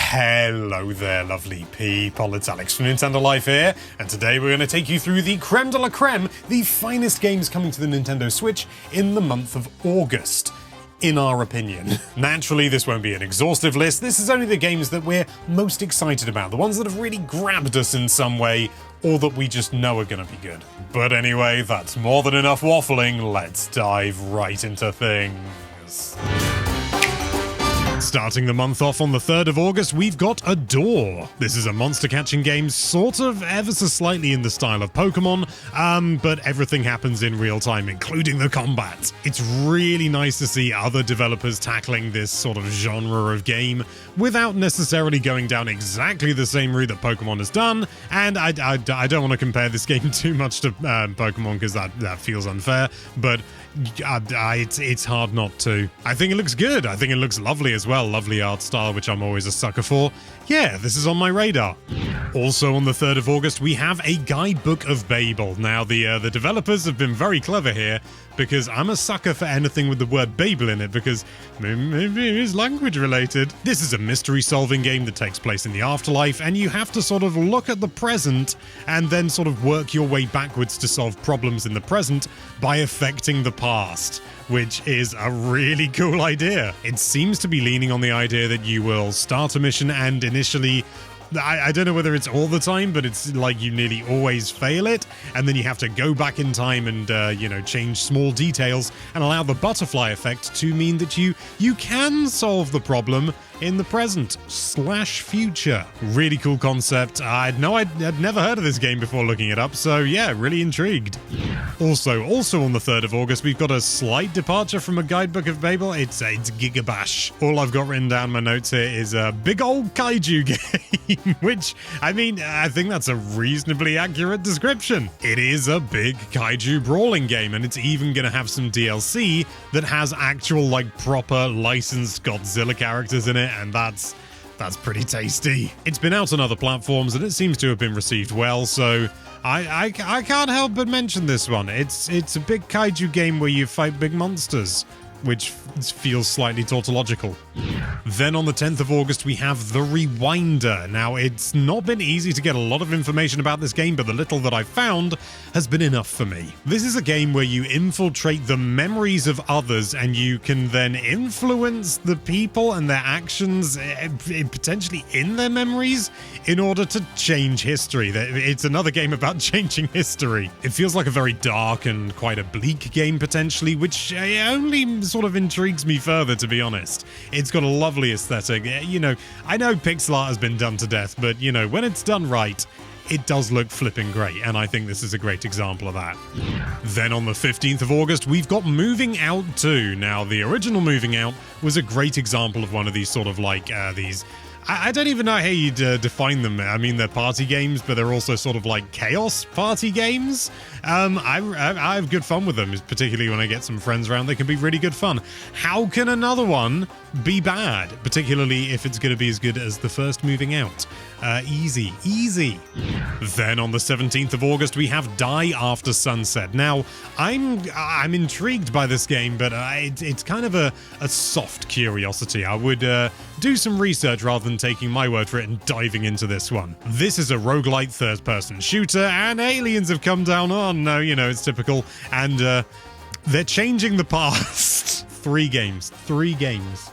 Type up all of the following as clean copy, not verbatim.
Hello there, lovely people. It's Alex from Nintendo Life here, and today we're going to take you through the creme de la creme, the finest games coming to the Nintendo Switch in the month of August, in our opinion. Naturally, this won't be an exhaustive list. This is only the games that we're most excited about, the ones that have really grabbed us in some way, or that we just know are going to be good. But anyway, that's more than enough waffling. Let's dive right into things. Starting the month off on the 3rd of August, we've got Adore. This is a monster catching game, sort of ever so slightly in the style of Pokemon, but everything happens in real time, including the combat. It's really nice to see other developers tackling this sort of genre of game without necessarily going down exactly the same route that Pokemon has done, and I don't want to compare this game too much to Pokemon because that feels unfair, but it's hard not to. I think it looks good. I think it looks lovely as well. Lovely art style, which I'm always a sucker for. Yeah, this is on my radar. Also on the 3rd of August, we have a Guidebook of Babel. Now, the developers have been very clever here, because I'm a sucker for anything with the word Babel in it, because maybe it is language related. This is a mystery-solving game that takes place in the afterlife, and you have to sort of look at the present and then sort of work your way backwards to solve problems in the present by affecting the past, which is a really cool idea. It seems to be leaning on the idea that you will start a mission and initially, I don't know whether it's all the time, but it's like you nearly always fail it, and then you have to go back in time and, change small details and allow the butterfly effect to mean that you can solve the problem in the present/future. Really cool concept. I'd never heard of this game before looking it up, so yeah, really intrigued. Also on the 3rd of August, we've got a slight departure from a Guidebook of Babel. It's Gigabash. All I've got written down in my notes here is a big old kaiju game, which, I mean, I think that's a reasonably accurate description. It is a big kaiju brawling game, and it's even gonna have some DLC that has actual, proper licensed Godzilla characters in it, and that's pretty tasty. It's been out on other platforms, and it seems to have been received well, so I can't help but mention this one. It's a big kaiju game where you fight big monsters, which feels slightly tautological. Then on the 10th of August, we have The Rewinder. Now, it's not been easy to get a lot of information about this game, but the little that I've found has been enough for me. This is a game where you infiltrate the memories of others, and you can then influence the people and their actions, potentially in their memories, in order to change history. It's another game about changing history. It feels like a very dark and quite a bleak game, potentially, which only sort of intrigues me further, to be honest. It's got a lovely aesthetic. I know pixel art has been done to death, but, when it's done right, it does look flipping great, and I think this is a great example of that. Then on the 15th of August, we've got Moving Out 2. Now, the original Moving Out was a great example of one of these sort of these... I don't even know how you'd define them. I mean, they're party games, but they're also sort of like chaos party games. I have good fun with them, particularly when I get some friends around. They can be really good fun. How can another one be bad? Particularly if it's going to be as good as the first Moving Out. Easy. Then on the 17th of August, we have Die After Sunset. Now, I'm intrigued by this game, but it's kind of a soft curiosity. I would do some research rather than taking my word for it and diving into this one. This is a roguelite third-person shooter, and aliens have come down. Oh no, it's typical. And they're changing the past. Three games.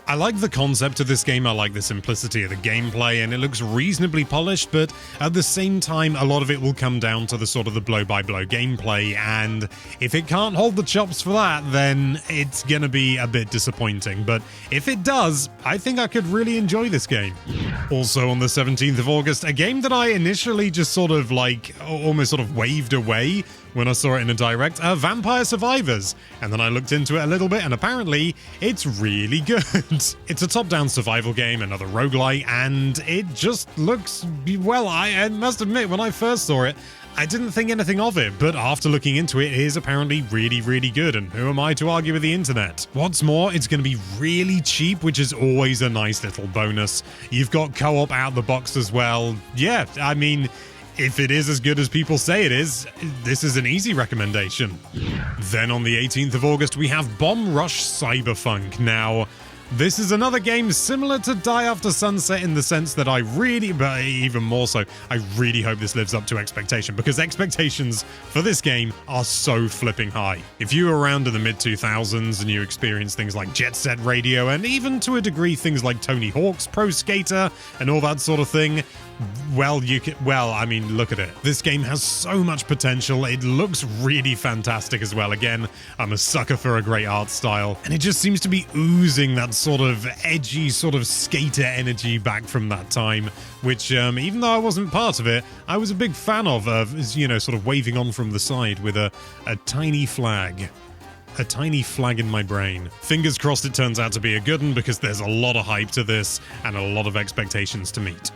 I like the concept of this game, I like the simplicity of the gameplay, and it looks reasonably polished, but at the same time, a lot of it will come down to the sort of the blow-by-blow gameplay, and if it can't hold the chops for that, then it's gonna be a bit disappointing. But if it does, I think I could really enjoy this game. Also on the 17th of August, a game that I initially just sort of almost sort of waved away when I saw it in a direct, Vampire Survivors. And then I looked into it a little bit, and apparently it's really good. It's a top-down survival game, another roguelite, and it just looks, well, I must admit, when I first saw it, I didn't think anything of it, but after looking into it, it is apparently really, really good, and who am I to argue with the internet? What's more, it's going to be really cheap, which is always a nice little bonus. You've got co-op out the box as well. Yeah, I mean, if it is as good as people say it is, this is an easy recommendation. Then on the 18th of August, we have Bomb Rush Cyberpunk. Now, This is another game similar to Die After Sunset in the sense that but even more so, I really hope this lives up to expectation, because expectations for this game are so flipping high. If you were around in the mid-2000s and you experienced things like Jet Set Radio and even to a degree things like Tony Hawk's Pro Skater and all that sort of thing, I mean, look at it. This game has so much potential. It looks really fantastic as well. Again, I'm a sucker for a great art style, and it just seems to be oozing that sort of edgy, sort of skater energy back from that time, which, even though I wasn't part of it, I was a big fan of, sort of waving on from the side with a tiny flag. A tiny flag in my brain. Fingers crossed it turns out to be a good one, because there's a lot of hype to this and a lot of expectations to meet.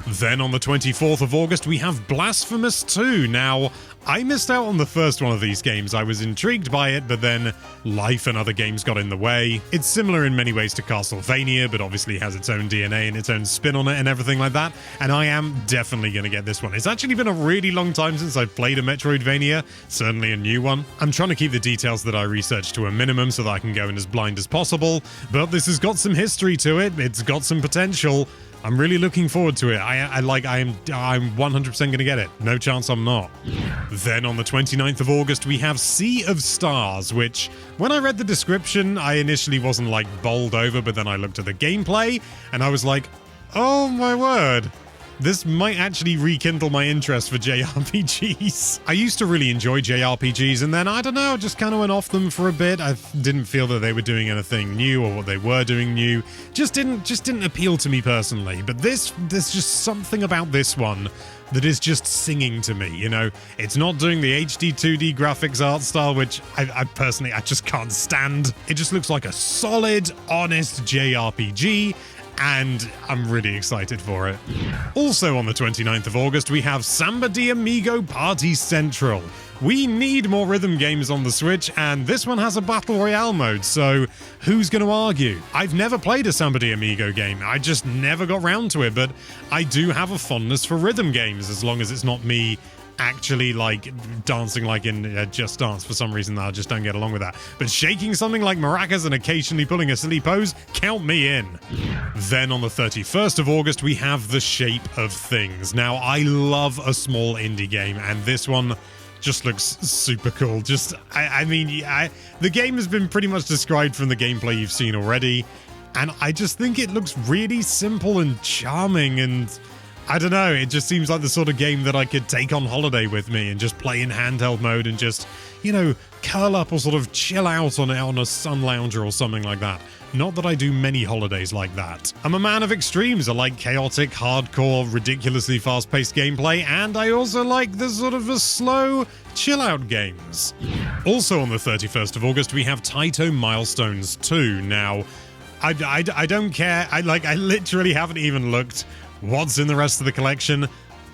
Then on the 24th of August, we have Blasphemous 2. Now, I missed out on the first one of these games. I was intrigued by it, but then life and other games got in the way. It's similar in many ways to Castlevania, but obviously has its own DNA and its own spin on it and everything like that, and I am definitely going to get this one. It's actually been a really long time since I've played a Metroidvania, certainly a new one. I'm trying to keep the details that I researched to a minimum so that I can go in as blind as possible, but this has got some history to it. It's got some potential. I'm really looking forward to it. I'm 100% going to get it. No chance I'm not. Then on the 29th of August, we have Sea of Stars, which, when I read the description, I initially wasn't like bowled over, but then I looked at the gameplay and I was like, oh my word. This might actually rekindle my interest for JRPGs. I used to really enjoy JRPGs, and then, I don't know, just kind of went off them for a bit. I didn't feel that they were doing anything new, or what they were doing new. Just didn't appeal to me personally. But there's just something about this one that is just singing to me, you know? It's not doing the HD 2D graphics art style, which I personally just can't stand. It just looks like a solid, honest JRPG, and I'm really excited for it. Also on the 29th of August, we have Samba de Amigo Party Central. We need more rhythm games on the Switch, and this one has a Battle Royale mode, so who's going to argue? I've never played a Samba de Amigo game. I just never got round to it, but I do have a fondness for rhythm games, as long as it's not me actually like dancing like in Just Dance. For some reason I just don't get along with that, but shaking something like maracas and occasionally pulling a silly pose, count me in. Then on the 31st of August, we have The Shape of Things. Now, I love a small indie game, and this one just looks super cool. The game has been pretty much described from the gameplay you've seen already, and I just think it looks really simple and charming, and I don't know, it just seems like the sort of game that I could take on holiday with me and just play in handheld mode and just, curl up or sort of chill out on a sun lounger or something like that. Not that I do many holidays like that. I'm a man of extremes. I like chaotic, hardcore, ridiculously fast-paced gameplay, and I also like the sort of slow, chill-out games. Also on the 31st of August, we have Taito Milestones 2. Now, I don't care. I literally haven't even looked what's in the rest of the collection.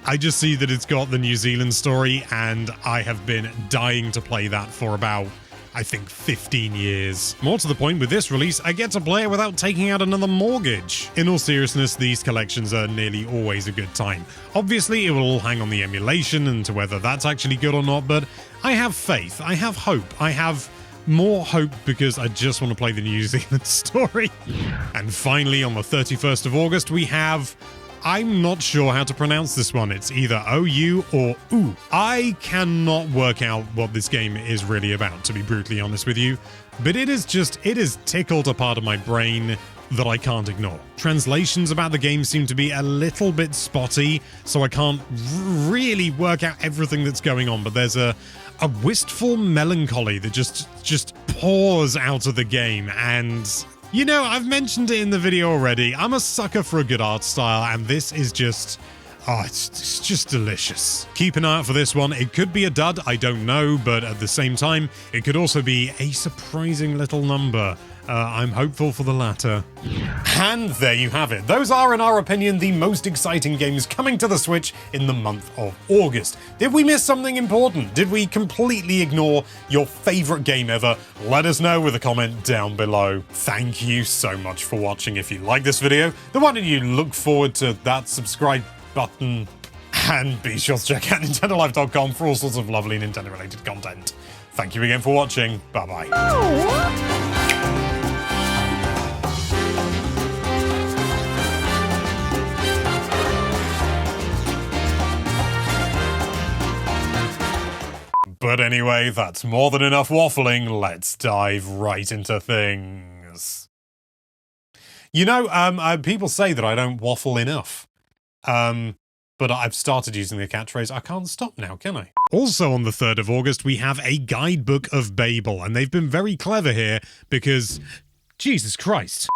I just see that it's got the New Zealand story, and I have been dying to play that for about, I think, 15 years. More to the point, with this release, I get to play it without taking out another mortgage. In all seriousness, these collections are nearly always a good time. Obviously, it will all hang on the emulation and to whether that's actually good or not, but I have faith, I have hope, I have more hope because I just want to play the New Zealand story. And finally, on the 31st of August, we have... I'm not sure how to pronounce this one. It's either OU or OO. I cannot work out what this game is really about, to be brutally honest with you. But it has tickled a part of my brain that I can't ignore. Translations about the game seem to be a little bit spotty, so I can't really work out everything that's going on, but there's a wistful melancholy that just pours out of the game, and... I've mentioned it in the video already. I'm a sucker for a good art style, and this is just... it's just delicious. Keep an eye out for this one. It could be a dud, I don't know, but at the same time, it could also be a surprising little number. I'm hopeful for the latter. And there you have it. Those are, in our opinion, the most exciting games coming to the Switch in the month of August. Did we miss something important? Did we completely ignore your favorite game ever? Let us know with a comment down below. Thank you so much for watching. If you like this video, then why don't you look forward to that subscribe button, and be sure to check out NintendoLife.com for all sorts of lovely Nintendo-related content. Thank you again for watching. Bye-bye. But anyway, that's more than enough waffling. Let's dive right into things. You know, people say that I don't waffle enough. But I've started using the catchphrase. I can't stop now, can I? Also on the 3rd of August, we have a guidebook of Babel, and they've been very clever here because, Jesus Christ,